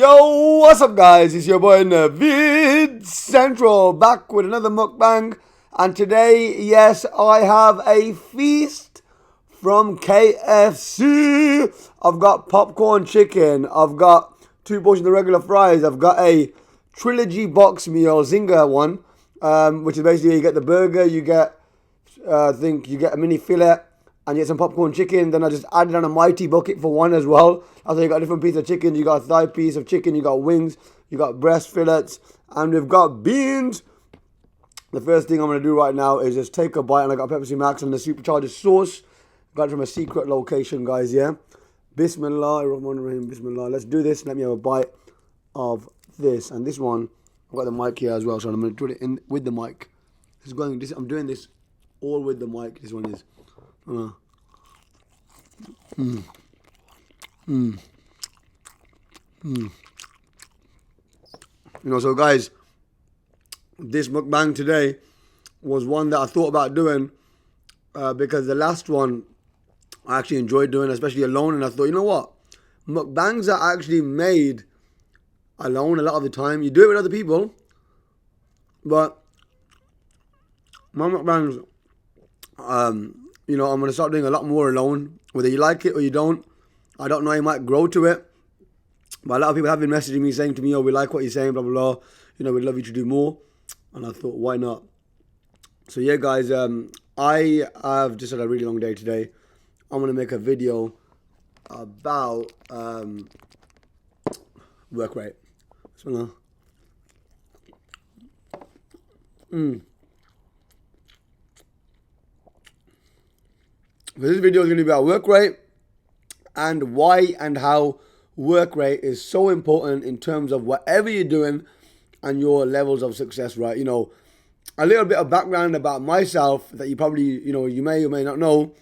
Yo, what's up, guys? It's your boy Navid Central back with another mukbang. And today, yes, I have a feast from KFC. I've got popcorn chicken, I've got two portions of regular fries, I've got a trilogy box meal, Zinger one, which is basically you get the burger, you get, I think you get a mini fillet, and you get some popcorn chicken. Then I just added on a mighty bucket for one as well. Also, you got different pieces of chicken. You got a thigh piece of chicken. You got wings. You got breast fillets. And we've got beans. The first thing I'm going to do right now is just take a bite. And I got Pepsi Max and the supercharged sauce. Got it from a secret location, guys, yeah? Bismillah, Rahman Bismillah. Let's do this. Let me have a bite of this. And this one, I've got the mic here as well. So I'm going to do it in with the mic. I'm doing this all with the mic. This one is... So guys, this mukbang today was one that I thought about doing because the last one I actually enjoyed doing, especially alone, and I thought, you know what? Mukbangs are actually made alone a lot of the time. You do it with other people, but my mukbangs, I'm going to start doing a lot more alone. Whether you like it or you don't, I don't know, you might grow to it. But a lot of people have been messaging me saying to me, oh, we like what you're saying, blah, blah, blah. We'd love you to do more. And I thought, why not? So yeah, guys, I have just had a really long day today. I'm going to make a video about work rate. For this video is going to be about work rate and why and how work rate is so important in terms of whatever you're doing and your levels of success, right? A little bit of background about myself that you probably, you may or may not know.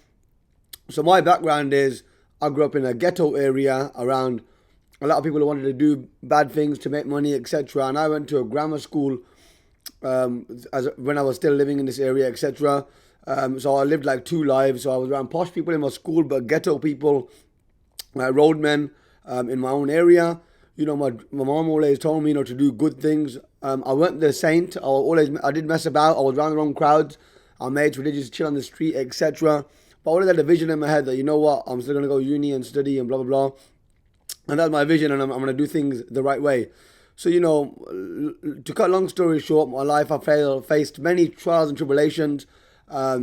So my background is I grew up in a ghetto area around a lot of people who wanted to do bad things to make money, etc. And I went to a grammar school when I was still living in this area, etc. So I lived like two lives. So I was around posh people in my school, but ghetto people, roadmen in my own area. My mom always told me, to do good things. I weren't the saint. I did mess about. I was around the wrong crowds. I made religious chill on the street, etc. But I always had a vision in my head that, you know what, I'm still going to go uni and study and blah, blah, blah. And that's my vision, and I'm going to do things the right way. So, to cut a long story short, my life, I faced many trials and tribulations. I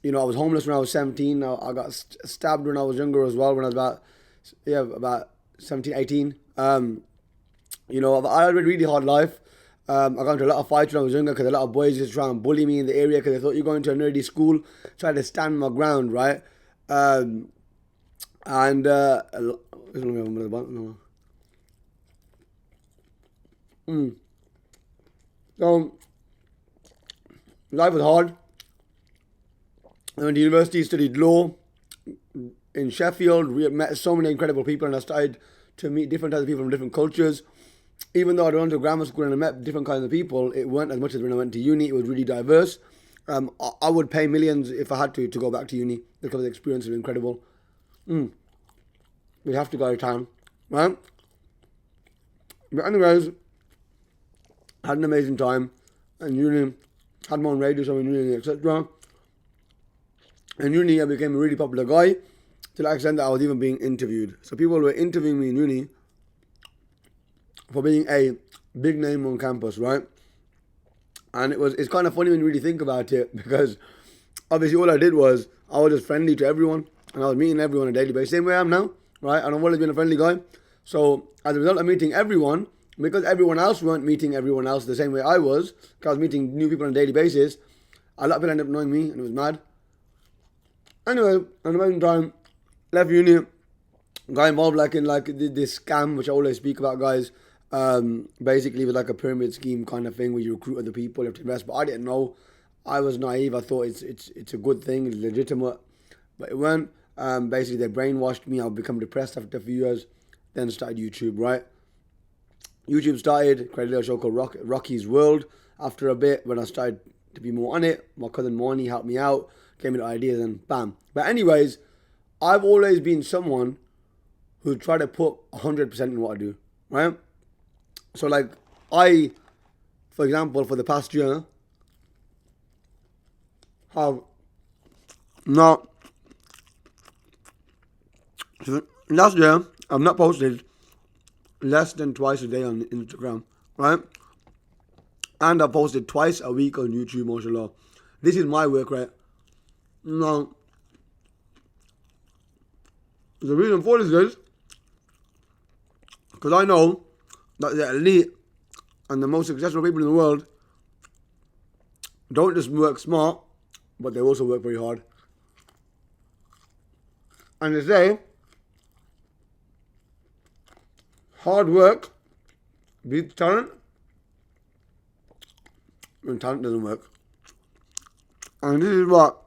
was homeless when I was 17. I got stabbed when I was younger as well, when I was about 17, 18. I had a really hard life. I got into a lot of fights when I was younger because a lot of boys just try and bully me in the area because they thought you're going to a nerdy school. Try to stand my ground, right? So, life was hard. I went to university, studied law in Sheffield. We met so many incredible people, and I started to meet different types of people from different cultures. Even though I went to grammar school and I met different kinds of people, it weren't as much as when I went to uni. It was really diverse. I would pay millions if I had to go back to uni because the experience was incredible. We have to go to town, right? But anyways, I had an amazing time in uni. Had my own radio show in uni, etc. In uni, I became a really popular guy to the extent that I was even being interviewed. So people were interviewing me in uni for being a big name on campus, right? And it's kind of funny when you really think about it, because obviously all I did was I was just friendly to everyone, and I was meeting everyone on a daily basis, same way I am now, right? And I've always been a friendly guy. So as a result of meeting everyone, because everyone else weren't meeting everyone else the same way I was, because I was meeting new people on a daily basis, a lot of people ended up knowing me, and it was mad. Anyway, an amazing time, left uni, got involved in this scam, which I always speak about, guys. Basically with like a pyramid scheme kind of thing where you recruit other people, you have to invest. But I didn't know. I was naive. I thought it's a good thing, it's legitimate. But it weren't. Basically they brainwashed me. I'll become depressed after a few years. Then started YouTube, right? YouTube started, created a show called Rocky's World. After a bit, when I started to be more on it, my cousin Marnie helped me out, gave me the ideas, and bam. But anyways, I've always been someone who tried to put 100% in what I do, right? So like I, for example, for the past year, have not, last year, I've not posted less than twice a day on Instagram, right? And I posted twice a week on YouTube, mashallah. This is my work rate. Now, the reason for this is because I know that the elite and the most successful people in the world don't just work smart, but they also work very hard. And they say, hard work beats talent, and talent doesn't work. And this is what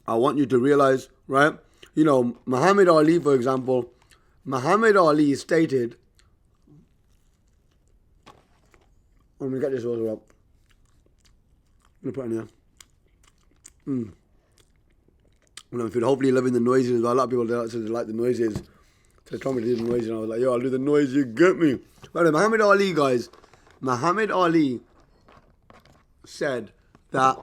I want you to realize, right? You know, Muhammad Ali, for example, Muhammad Ali stated, let me get this order up. I'm going to put it in here. You know, if you're hopefully loving the noises, a lot of people they like the noises. So they told me to do the noises, and I was like, yo, I'll do the noise, you get me. But Muhammad Ali, guys, Muhammad Ali said that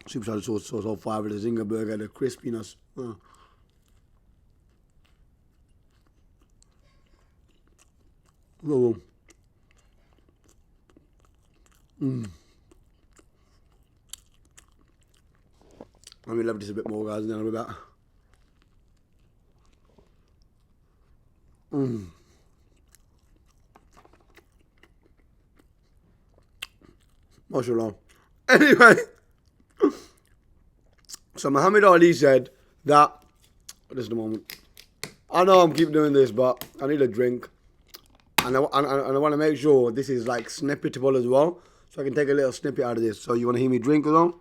superstar sauce so fire with the zinger burger, the crispiness. Whoa. Let me love this a bit more, guys, and then I'll be back. Mashallah. Anyway, so Muhammad Ali said that, this is the moment. I know I'm keep doing this, but I need a drink. And I want to make sure this is like snippetable as well. So I can take a little snippet out of this. So you want to hear me drink as well?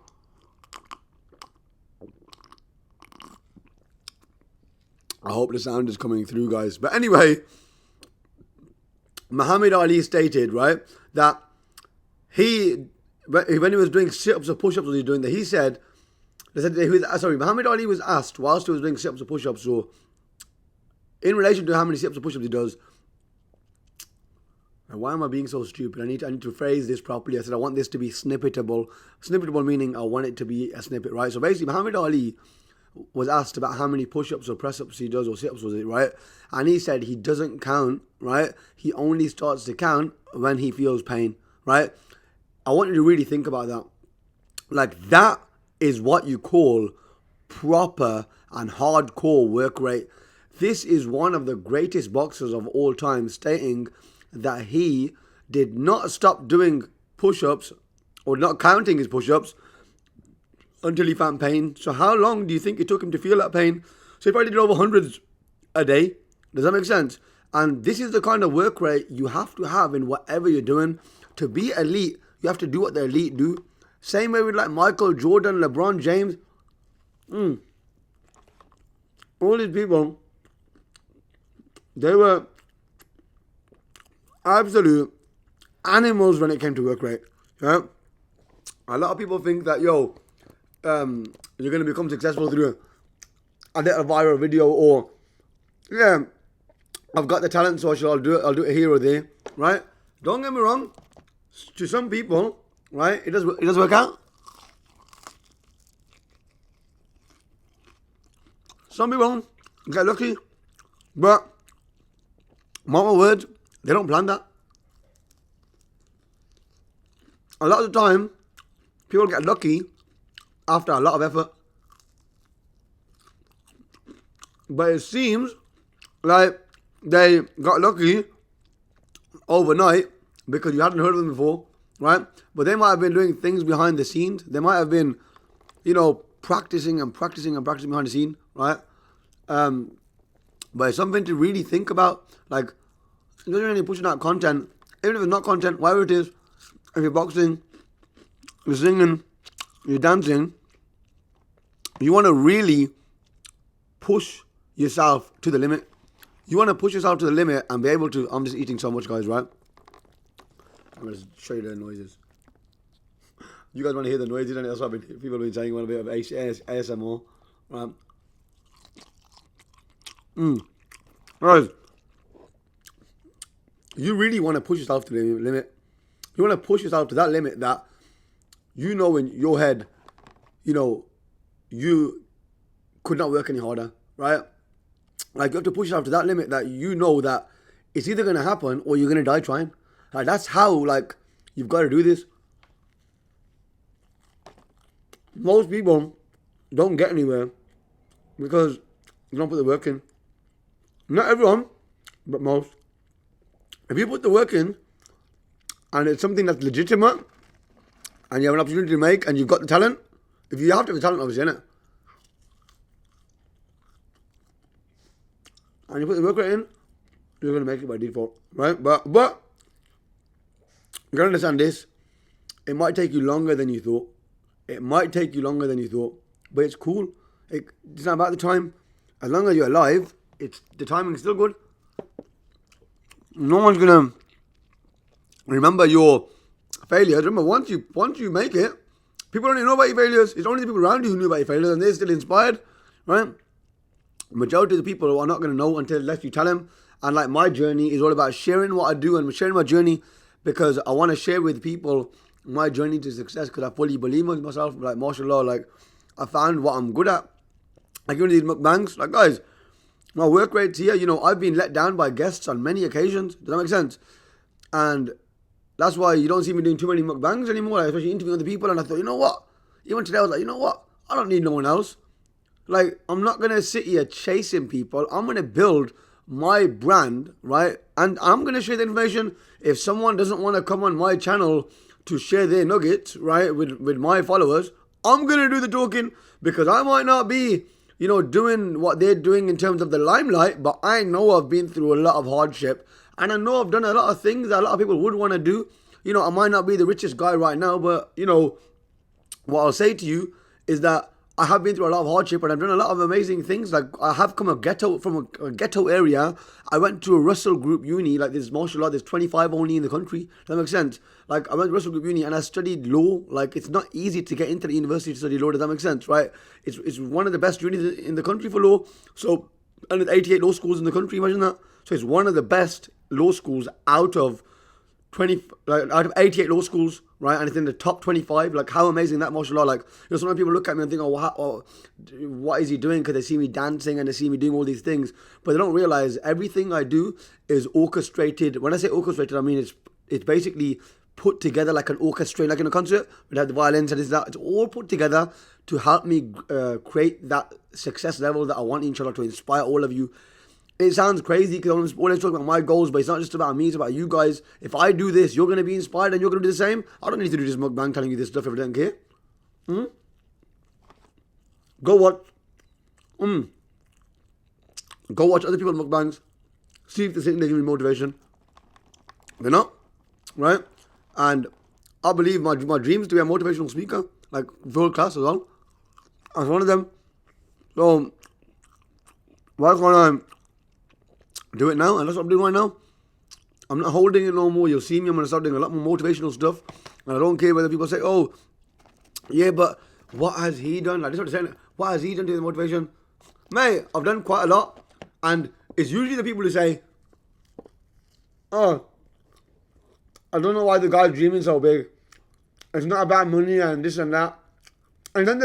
I hope the sound is coming through, guys. But anyway, Muhammad Ali stated, right, that when he was doing sit-ups or push-ups, what he was doing that, he said, Muhammad Ali was asked whilst he was doing sit-ups or push-ups, so in relation to how many sit-ups or push-ups he does, and why am I being so stupid? I need to phrase this properly. I said I want this to be snippetable. Snippetable meaning I want it to be a snippet, right? So basically, Muhammad Ali was asked about how many push-ups or press-ups he does or sit-ups, was it, right? And he said he doesn't count, right? He only starts to count when he feels pain, right? I want you to really think about that. Like, that is what you call proper and hardcore work rate. This is one of the greatest boxers of all time stating that he did not stop doing push-ups or not counting his push-ups until he found pain. So how long do you think it took him to feel that pain? So he probably did over hundreds a day. Does that make sense? And this is the kind of work rate you have to have in whatever you're doing. To be elite, you have to do what the elite do. Same way with like Michael Jordan, LeBron James. All these people, they were absolute animals when it came to work rate. Yeah? A lot of people think that, you're going to become successful through a little viral video, or, yeah, I've got the talent, so I'll do it here or there, right? Don't get me wrong. To some people, right, it does work out. Some people get lucky, but mark my words, they don't plan that. A lot of the time, people get lucky after a lot of effort. But it seems like they got lucky overnight because you hadn't heard of them before, right? But they might have been doing things behind the scenes. They might have been, practicing behind the scene, right? But it's something to really think about. Like, when you're pushing out content, even if it's not content, whatever it is, if you're boxing, you're singing, you're dancing, you want to really push yourself to the limit. You want to push yourself to the limit and be able to... I'm just eating so much, guys, right? I'm going to show you the noises. You guys want to hear the noises, and that's what people have been saying. Want a bit of ASMR, right? Guys, you really want to push yourself to the limit. You want to push yourself to that limit that you know in your head, you could not work any harder, right? Like, you have to push yourself to that limit that you know that it's either going to happen or you're going to die trying. Like, that's how, like, you've got to do this. Most people don't get anywhere because they don't put the work in. Not everyone, but most. If you put the work in and it's something that's legitimate and you have an opportunity to make and you've got the talent, if you have to have the talent, obviously, innit? And you put the work rate in, you're going to make it by default, right? But you got to understand this. It might take you longer than you thought. But it's cool. It's not about the time. As long as you're alive, the timing's still good. No one's going to remember your failures. Remember, once you make it, people don't even know about your failures. It's only the people around you who knew about your failures, and they're still inspired, right? Majority of the people are not going to know unless you tell them. And like, my journey is all about sharing what I do and sharing my journey, because I want to share with people my journey to success, because I fully believe in myself. Like, mashallah, like, I found what I'm good at. Like, these mukbangs, like, guys, my work rate's here. I've been let down by guests on many occasions. Does that make sense? And that's why you don't see me doing too many mukbangs anymore, like, especially interviewing other people. And I thought, you know what? Even today I was like, you know what? I don't need no one else. Like, I'm not going to sit here chasing people. I'm going to build my brand, right? And I'm going to share the information. If someone doesn't want to come on my channel to share their nuggets, right, with my followers, I'm going to do the talking, because I might not be, doing what they're doing in terms of the limelight, but I know I've been through a lot of hardship. And I know I've done a lot of things that a lot of people would want to do. I might not be the richest guy right now, but, what I'll say to you is that I have been through a lot of hardship, and I've done a lot of amazing things. Like, I have come from a ghetto area. I went to a Russell Group uni, like, there's, mashallah, there's 25 only in the country. Does that make sense? Like, I went to Russell Group uni and I studied law. Like, it's not easy to get into the university to study law. Does that make sense, right? It's one of the best unis in the country for law. So, and there's 88 law schools in the country, imagine that. So it's one of the best law schools out of 88 law schools, right? And it's in the top 25. Like, how amazing that, mashallah. Like, sometimes people look at me and think, what is he doing? Because they see me dancing and they see me doing all these things. But they don't realize everything I do is orchestrated. When I say orchestrated, I mean it's basically put together like an orchestra, like in a concert. We have the violins and it's all put together to help me create that success level that I want, inshallah, to inspire all of you. It sounds crazy because I'm always talking about my goals, but it's not just about me, it's about you guys. If I do this, you're going to be inspired and you're going to do the same. I don't need to do this mukbang telling you this stuff if I don't care. Go watch other people's mukbangs. See if they think they give me motivation. They're not, right? And I believe my dream is to be a motivational speaker, like world class as well. As one of them. So, why can't I do it now? And that's what I'm doing right now. I'm not holding it no more. You'll see me. I'm going to start doing a lot more motivational stuff. And I don't care whether people say, oh, yeah, but what has he done? Like, this is what I'm saying. What has he done to the motivation? Mate, I've done quite a lot. And it's usually the people who say, oh, I don't know why the guy's dreaming so big. It's not about money and this and that. And then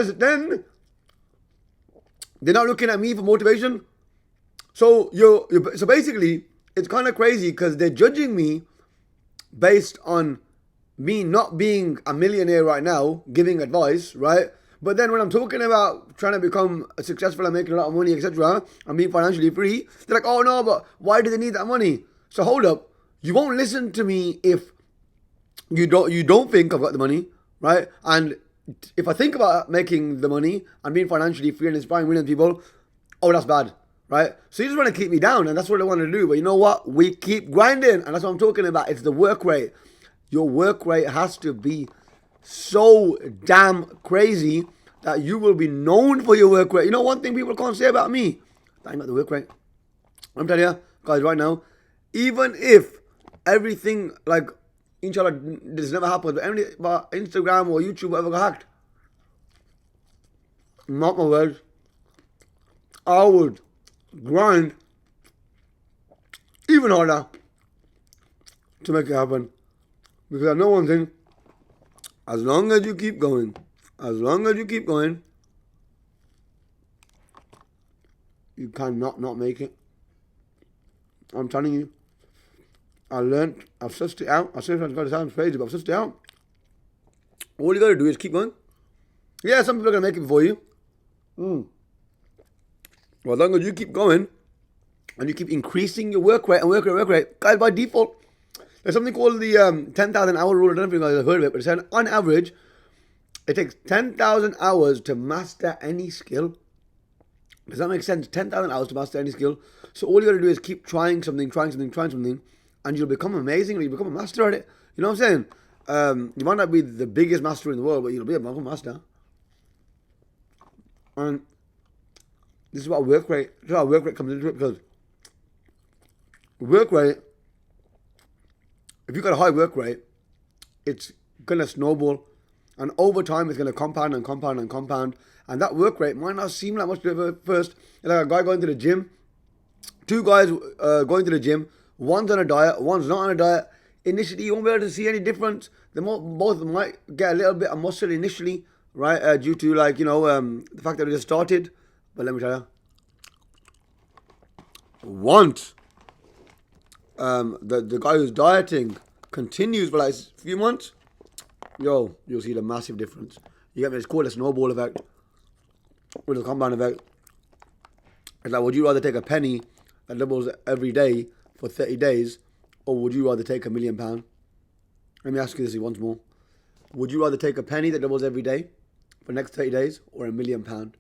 they're not looking at me for motivation. So so basically, it's kind of crazy because they're judging me based on me not being a millionaire right now, giving advice, right? But then when I'm talking about trying to become successful and making a lot of money, etc., and being financially free, they're like, oh no, but why do they need that money? So hold up, you won't listen to me if you don't think I've got the money, right? And if I think about making the money and being financially free and inspiring millions of people, oh, that's bad. Right? So you just want to keep me down, and that's what I want to do. But you know what? We keep grinding, and that's what I'm talking about. It's the work rate. Your work rate has to be so damn crazy that you will be known for your work rate. You know one thing people can't say about me? That ain't about the work rate. I'm telling you, guys, right now, even if everything, like, Inshallah, this never happens. But Instagram or YouTube ever got hacked. Mark my words. I would grind even harder to make it happen. Because I know one thing. As long as you keep going, you cannot not make it. I'm telling you. I've sussed it out. I said it's going to sound crazy, but I've sussed it out. All you got to do is keep going. Yeah, some people are going to make it for you. Well, as long as you keep going and you keep increasing your work rate and work rate, guys, by default, there's something called the 10,000 hour rule. I don't know if you guys have heard of it, but it said on average, it takes 10,000 hours to master any skill. Does that make sense? 10,000 hours to master any skill. So all you got to do is keep trying something, and you'll become amazing, or you'll become a master at it. You know what I'm saying? You might not be the biggest master in the world, but you'll be a master. And this is what work rate comes into it, because work rate, if you've got a high work rate, it's going to snowball. And over time, it's going to compound. And that work rate might not seem like much at first. Like a guy going to the gym, two guys going to the gym, one's on a diet, one's not on a diet. Initially, you won't be able to see any difference. Both might get a little bit of muscle initially, right? Due to the fact that they just started. But let me tell you, once the guy who's dieting continues for like a few months, you'll see the massive difference. You get me? It's called a snowball effect, with a compound effect. It's like, would you rather take a penny that doubles every day for 30 days, or would you rather take £1 million? Let me ask you this once more. Would you rather take a penny that doubles every day for the next 30 days, or £1 million?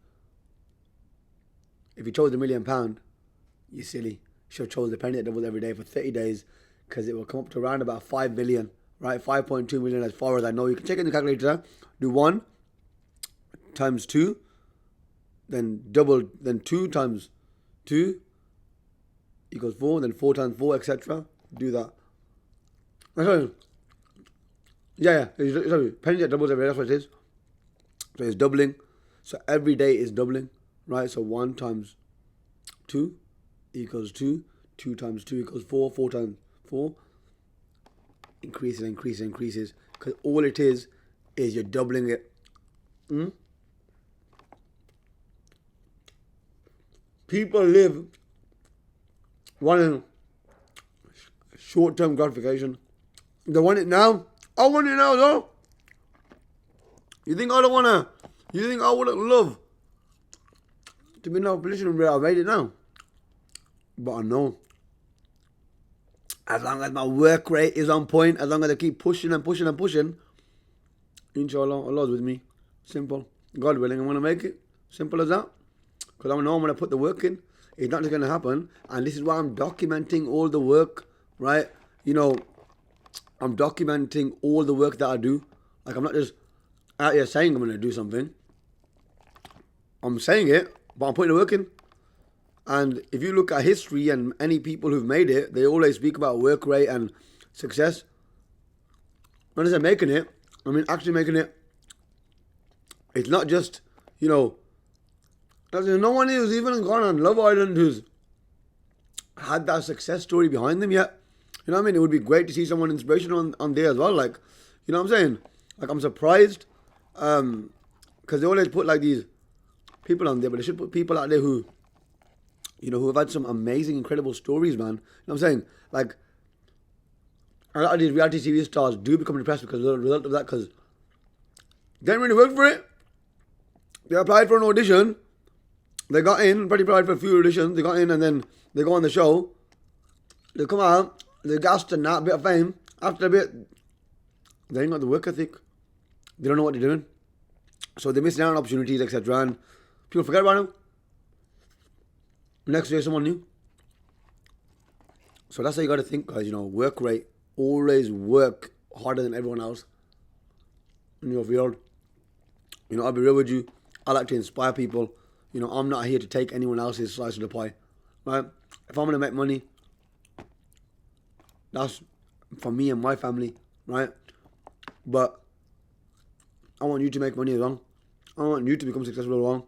If you chose the £1 million, you're silly. You should have chose the penny that doubles every day for 30 days, because it will come up to around about 5 million, right? 5.2 million as far as I know. You can check in the calculator. Do 1 times 2, then double, then 2 times 2 equals 4, then 4 times 4, etc. Do that. Yeah. Sorry. Penny that doubles every day, that's what it is. So it's doubling. So every day is doubling, right? So 1 times 2 equals 2. 2 times 2 equals 4. 4 times 4 increases. Because all it is you're doubling it. People live wanting short-term gratification. They want it now. I want it now, though. You think I don't want to? You think I wouldn't love to be in a position where I made it now? But I know, as long as my work rate is on point, as long as I keep pushing, inshallah, Allah's with me. Simple. God willing, I'm going to make it. Simple as that. Because I know I'm going to put the work in. It's not just going to happen. And this is why I'm documenting all the work, right? I'm documenting all the work that I do. Like, I'm not just out here saying I'm going to do something. I'm saying it, but I'm putting the work in. And if you look at history and any people who've made it, they always speak about work rate and success. When I say making it, I mean actually making it. It's not just, no one who's even gone on Love Island who's had that success story behind them yet. You know what I mean? It would be great to see someone inspirational on there as well. Like, you know what I'm saying? Like, I'm surprised because they always put like these people on there, but they should put people out there who have had some amazing, incredible stories, man. You know what I'm saying? Like, a lot of these reality TV stars do become depressed because of the result of that, because they didn't really work for it. They applied for an audition. They got in, probably applied for a few auditions. They got in and then they go on the show. They come out, they gassed and that, bit of fame. After a bit, they ain't got the work ethic. They don't know what they're doing. So they're missing out on opportunities, etc. And people forget about them. Next day, someone new. So that's how you got to think, guys. Work rate. Always work harder than everyone else in your field. I'll be real with you. I like to inspire people. I'm not here to take anyone else's slice of the pie. Right? If I'm going to make money, that's for me and my family. right? But I want you to make money as well. I want you to become successful as well.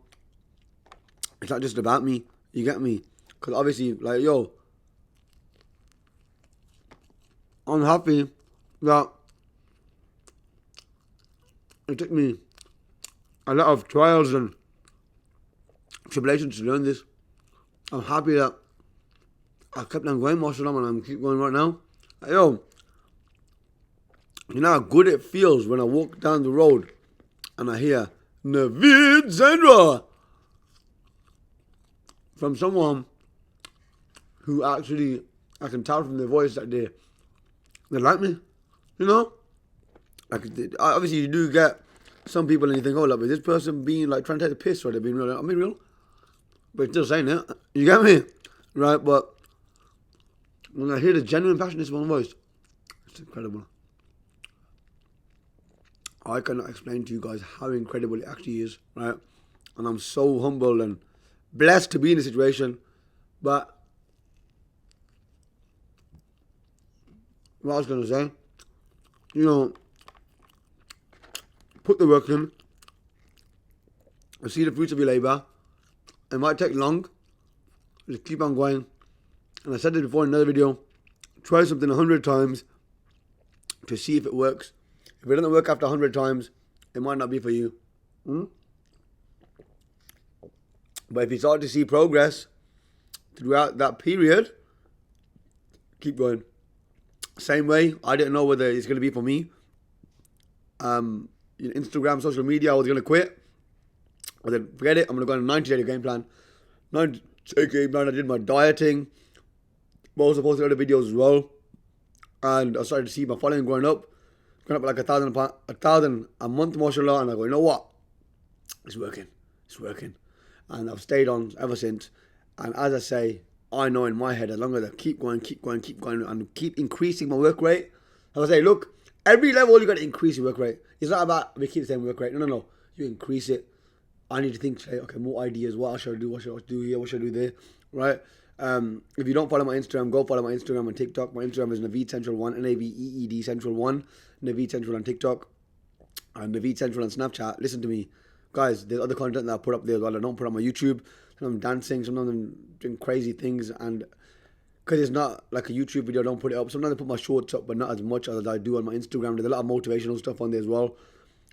It's not just about me. You get me? Because obviously, like, yo, I'm happy that it took me a lot of trials and tribulations to learn this. I'm happy that I kept on going, mashallah, and I'm keep going right now. Like, yo, you know how good it feels when I walk down the road and I hear Naveed Zendra from someone who actually, I can tell from their voice that they like me, you know? Like, obviously you do get some people and you think, oh, look, is this person being like trying to take the piss or they're being real? I'm being real, but still saying it. You get me? Right, but when I hear the genuine passion in someone's voice, it's incredible. I cannot explain to you guys how incredible it actually is, right? And I'm so humble and blessed to be in this situation. But what I was going to say, you know, put the work in, and see the fruits of your labour. It might take long, just keep on going. And I said this before in another video, try something 100 times to see if it works. If it doesn't work after 100 times, it might not be for you. But if you start to see progress throughout that period, keep going. Same way, I didn't know whether it's going to be for me. Instagram, social media, I was going to quit. I said, forget it, I'm going to go on a 90-day game plan. 90-day game plan, I did my dieting. But also posted other videos as well. And I started to see my following going up like 1,000 a month, mashallah. And I go, you know what? It's working. And I've stayed on ever since. And as I say, I know in my head, as long as I keep going, and keep increasing my work rate. As I say, look, every level you got to increase your work rate. It's not about we keep the same work rate. No. You increase it. I need to think, okay, more ideas. What should I do? What should I do here? What should I do there? Right? If you don't follow my Instagram, go follow my Instagram and TikTok. My Instagram is Naveed Central1, Naveed Central1, Naveed Central on TikTok, and Naveed Central on Snapchat. Listen to me, guys. There's other content that I put up there as well. I don't put on my YouTube. Sometimes I'm dancing, sometimes I'm doing crazy things, and because it's not like a YouTube video, I don't put it up. Sometimes I put my shorts up, but not as much as I do on my Instagram. There's a lot of motivational stuff on there as well.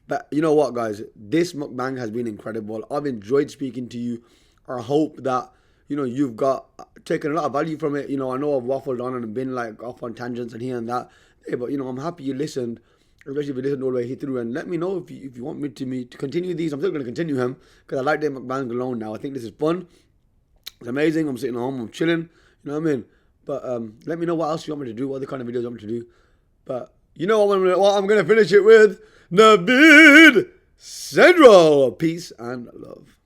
But you know what, guys? This mukbang has been incredible. I've enjoyed speaking to you. I hope that, you know, you've got taken a lot of value from it. You know, I know I've waffled on and been like off on tangents and here and that. Yeah, but, you know, I'm happy you listened, especially if you listened all the way through. And let me know if you want me to continue these. I'm still going to continue them because I like doing mukbangs alone now. I think this is fun. It's amazing. I'm sitting at home. I'm chilling. You know what I mean? But let me know what else you want me to do, what other kind of videos you want me to do. But you know what I'm going to finish it with? Naveed Central. Peace and love.